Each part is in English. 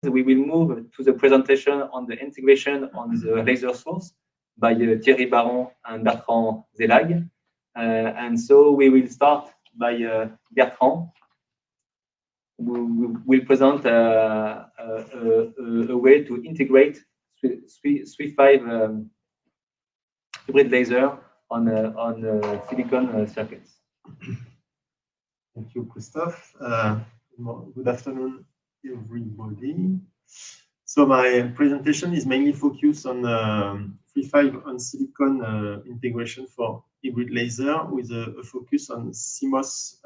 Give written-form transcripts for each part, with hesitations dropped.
we will move to the presentation on the integration on the laser source by Thierry Baron and Bertrand Zelag. And so we will start by Bertrand, who will present a way to integrate III-V hybrid laser on silicon circuits. Thank you, Christophe. Good afternoon, everybody. So my presentation is mainly focused on III-V on silicon integration for hybrid laser with a focus on CMOS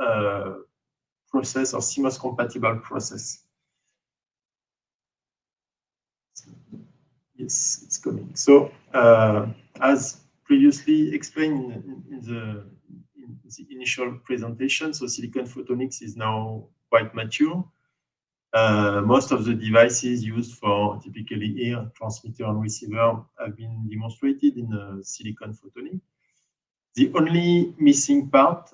process or CMOS compatible process. Yes, it's coming. So as previously explained in the initial presentation, so silicon photonics is now quite mature. Most of the devices used for typically here, transmitter and receiver, have been demonstrated in silicon photonics. The only missing part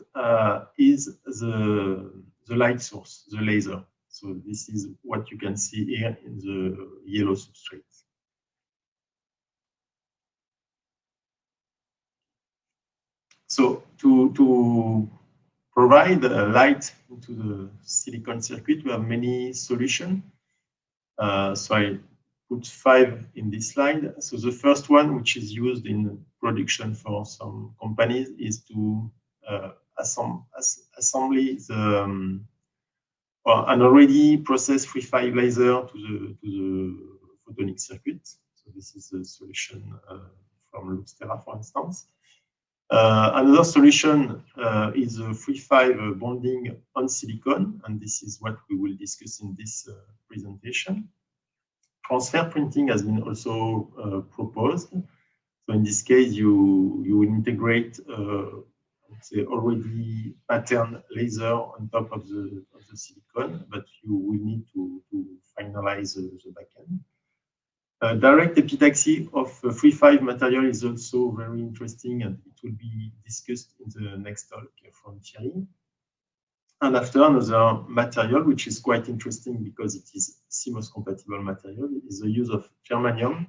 is the light source, the laser. So this is what you can see here in the yellow substrate. So to provide light into the silicon circuit, we have many solutions. So I put 5 in this slide. So the first one, which is used in production for some companies, is to assembly the an already processed III-V laser to the photonic circuit. So this is the solution from Luxtera, for instance. Another solution is a III-V bonding on silicon, and this is what we will discuss in this presentation. Transfer printing has been also proposed. So in this case, you will integrate say already patterned laser on top of the silicon, but you will need to finalize the backend. Direct epitaxy of III-V material is also very interesting, and it will be discussed in the next talk from Thierry. And after, another material, which is quite interesting because it is CMOS compatible material, is the use of germanium.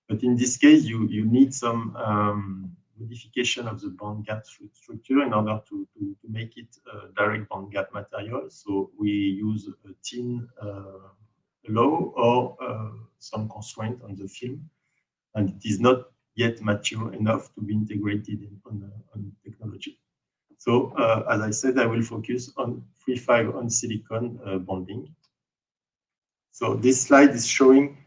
But in this case, you need some modification of the band gap structure in order to make it a direct band gap material. So we use a thin low or some constraint on the film, and it is not yet mature enough to be integrated on technology. So as I said, I will focus on III-V on silicon bonding. So this slide is showing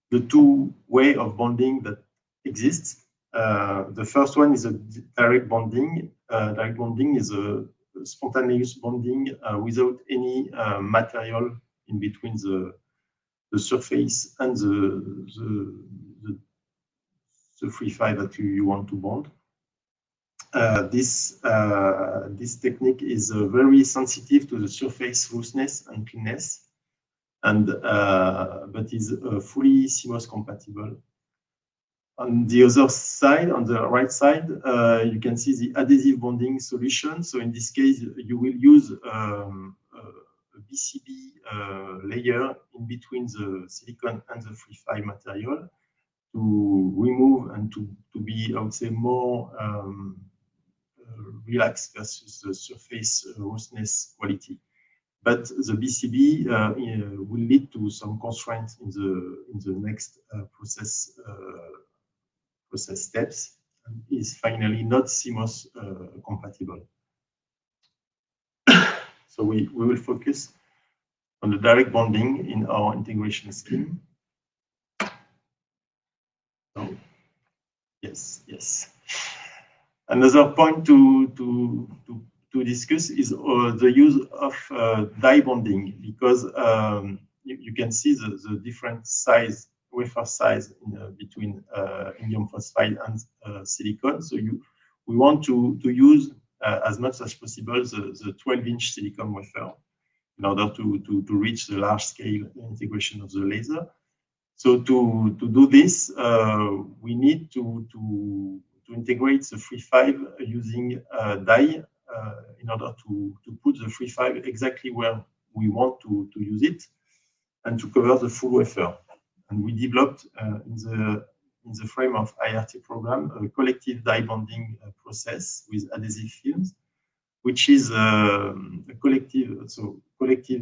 the 2 ways of bonding that exists. The first one is a direct bonding. Direct bonding is a spontaneous bonding without any material in between the surface and the III-V that you want to bond. This technique is very sensitive to the surface roughness and cleanness, and but is fully CMOS compatible. On the other side, on the right side, you can see the adhesive bonding solution. So in this case, you will use a BCB layer in between the silicon and the III-V material to remove and to be, I would say, more relaxed versus the surface roughness quality. But the BCB will lead to some constraints in the next process steps, and is finally not CMOS compatible. So we will focus on the direct bonding in our integration scheme. So, yes. Another point to discuss is the use of die bonding, because you can see the different size, wafer size between indium phosphide and silicon. So we want to use as much as possible the 12-inch silicon wafer in order to reach the large scale integration of the laser. So to do this, we need to integrate the III-V using die in order to put the III-V exactly where we want to use it. and to cover the full wafer. And we developed in the frame of IRT program a collective die bonding process with adhesive films, which is a collective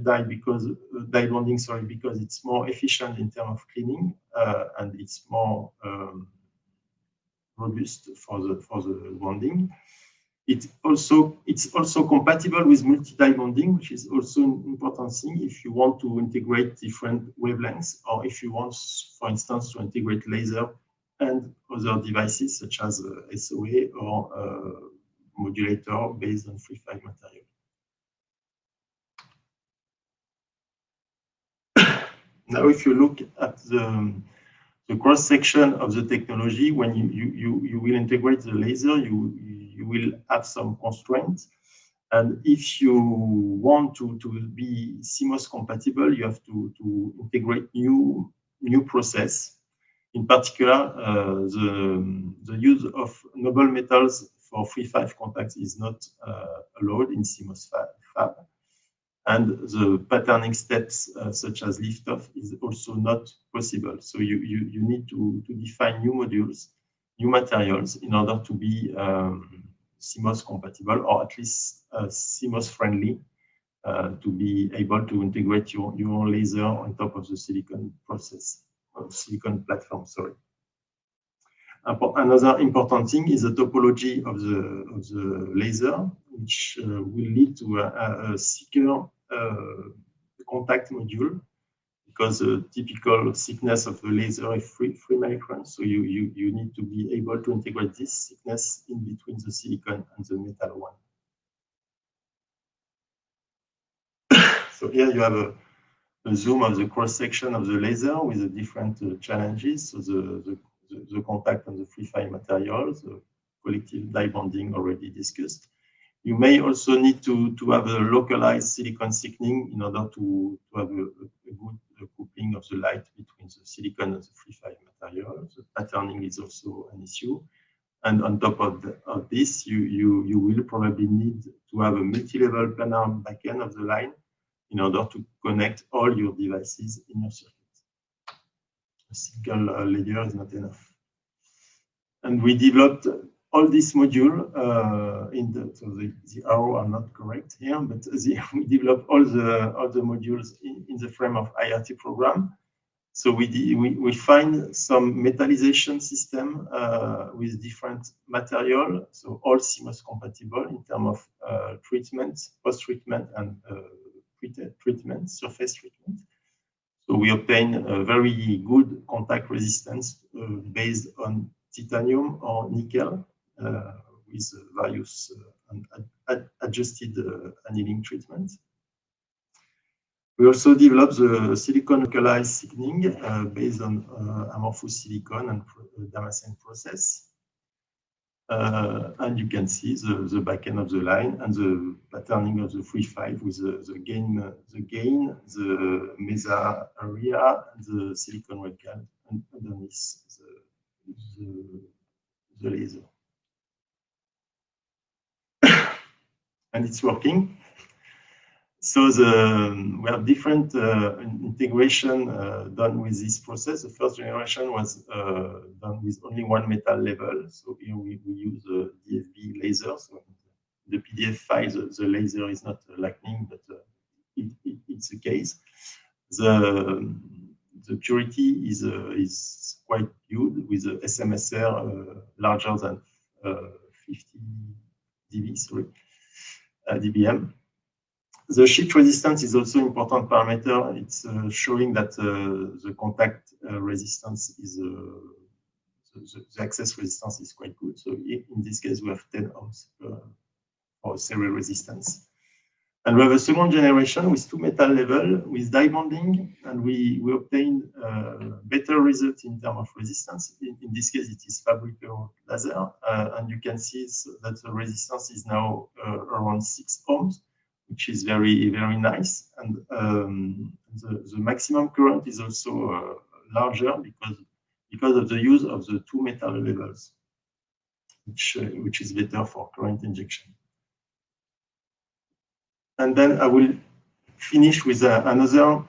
die bonding, because it's more efficient in terms of cleaning and it's more robust for the bonding. It's also compatible with multi-die bonding, which is also an important thing if you want to integrate different wavelengths, or if you want, for instance, to integrate laser and other devices such as SOA or modulator based on III-V material. Now, if you look at the cross-section of the technology, when you will integrate the laser, you will have some constraints. And if you want to be CMOS compatible, you have to integrate new process. In particular, the use of noble metals for III-V contacts is not allowed in CMOS fab. And the patterning steps, such as lift-off, is also not possible. So you need to define new modules, new materials, in order to be CMOS compatible, or at least CMOS friendly, to be able to integrate your own laser on top of the silicon process, silicon platform. Sorry. Another important thing is the topology of the laser, which will lead to a secure contact module, because the typical thickness of the laser is 3 microns. So you need to be able to integrate this thickness in between the silicon and the metal one. So here you have a zoom of the cross-section of the laser with the different challenges. So the contact on the III-V materials, the collective die bonding already discussed. You may also need to have a localized silicon thickening in order to have a good coupling of the light between the silicon and the III-V material. The patterning is also an issue. And on top of this, you will probably need to have a multi-level planar backend of the line in order to connect all your devices in your circuit. A single layer is not enough. And we developed all this module so the arrow are not correct here, but we developed all the modules in the frame of IRT program. So we find some metallization system with different material, so all CMOS compatible in terms of treatment, post-treatment, and treatment, surface treatment. So we obtain a very good contact resistance based on titanium or nickel with various adjusted annealing treatment. We also developed the silicon localized thickening based on amorphous silicon and Damascene process. And you can see the back end of the line and the patterning of the III-V with the gain, the mesa area, and the silicon webcam underneath the laser. And it's working. So we have different integration done with this process. The first generation was done with only one metal level. So here we use a DFB laser. So the PDF file, the laser is not lightning, but it's the case. The purity is quite good with the SMSR larger than 50 dBm. The sheet resistance is also an important parameter. It's showing that the contact resistance is, the access resistance is quite good. So in this case, we have 10 ohms for serial resistance. And we have a second generation with 2 metal level with die bonding, and we obtained better results in terms of resistance. In this case, it is Fabry-Perot laser, and you can see that the resistance is now around 6 ohms, which is very, very nice. And the maximum current is also larger because of the use of the 2 metal levels, which is better for current injection. And then I will finish with another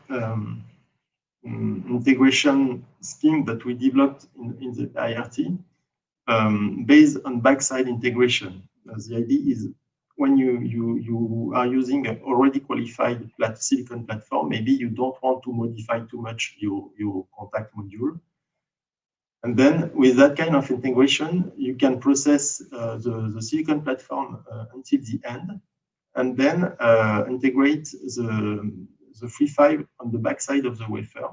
integration scheme that we developed in the IRT based on backside integration. The idea is when you are using an already qualified silicon platform, maybe you don't want to modify too much your contact module. And then with that kind of integration, you can process the silicon platform until the end, and then integrate the III-V on the backside of the wafer.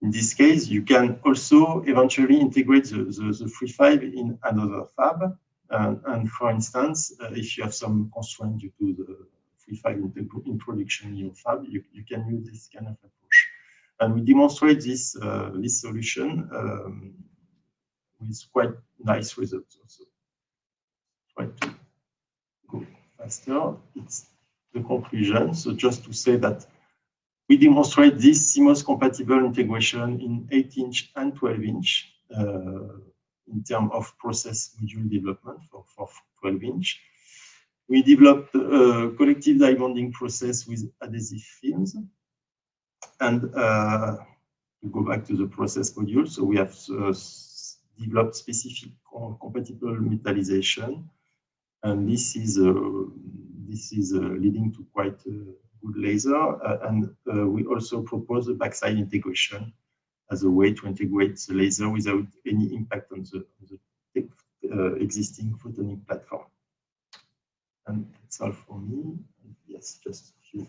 In this case, you can also eventually integrate the III-V in another fab. And for instance, if you have some constraint due to the III-V introduction in your fab, you can use this kind of approach. And we demonstrate this solution with quite nice results also. Try to go faster. It's the conclusion. So just to say that we demonstrate this CMOS compatible integration in 8-inch and 12-inch in terms of process module development for 12-inch. We developed a collective die bonding process with adhesive films. And to go back to the process module, so we have developed specific compatible metallization, and this is leading to quite good laser. And we also propose a backside integration as a way to integrate the laser without any impact on the existing photonic platform. And that's all for me. Yes, just a few.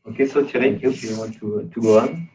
Okay, so Thierry, you want to go on?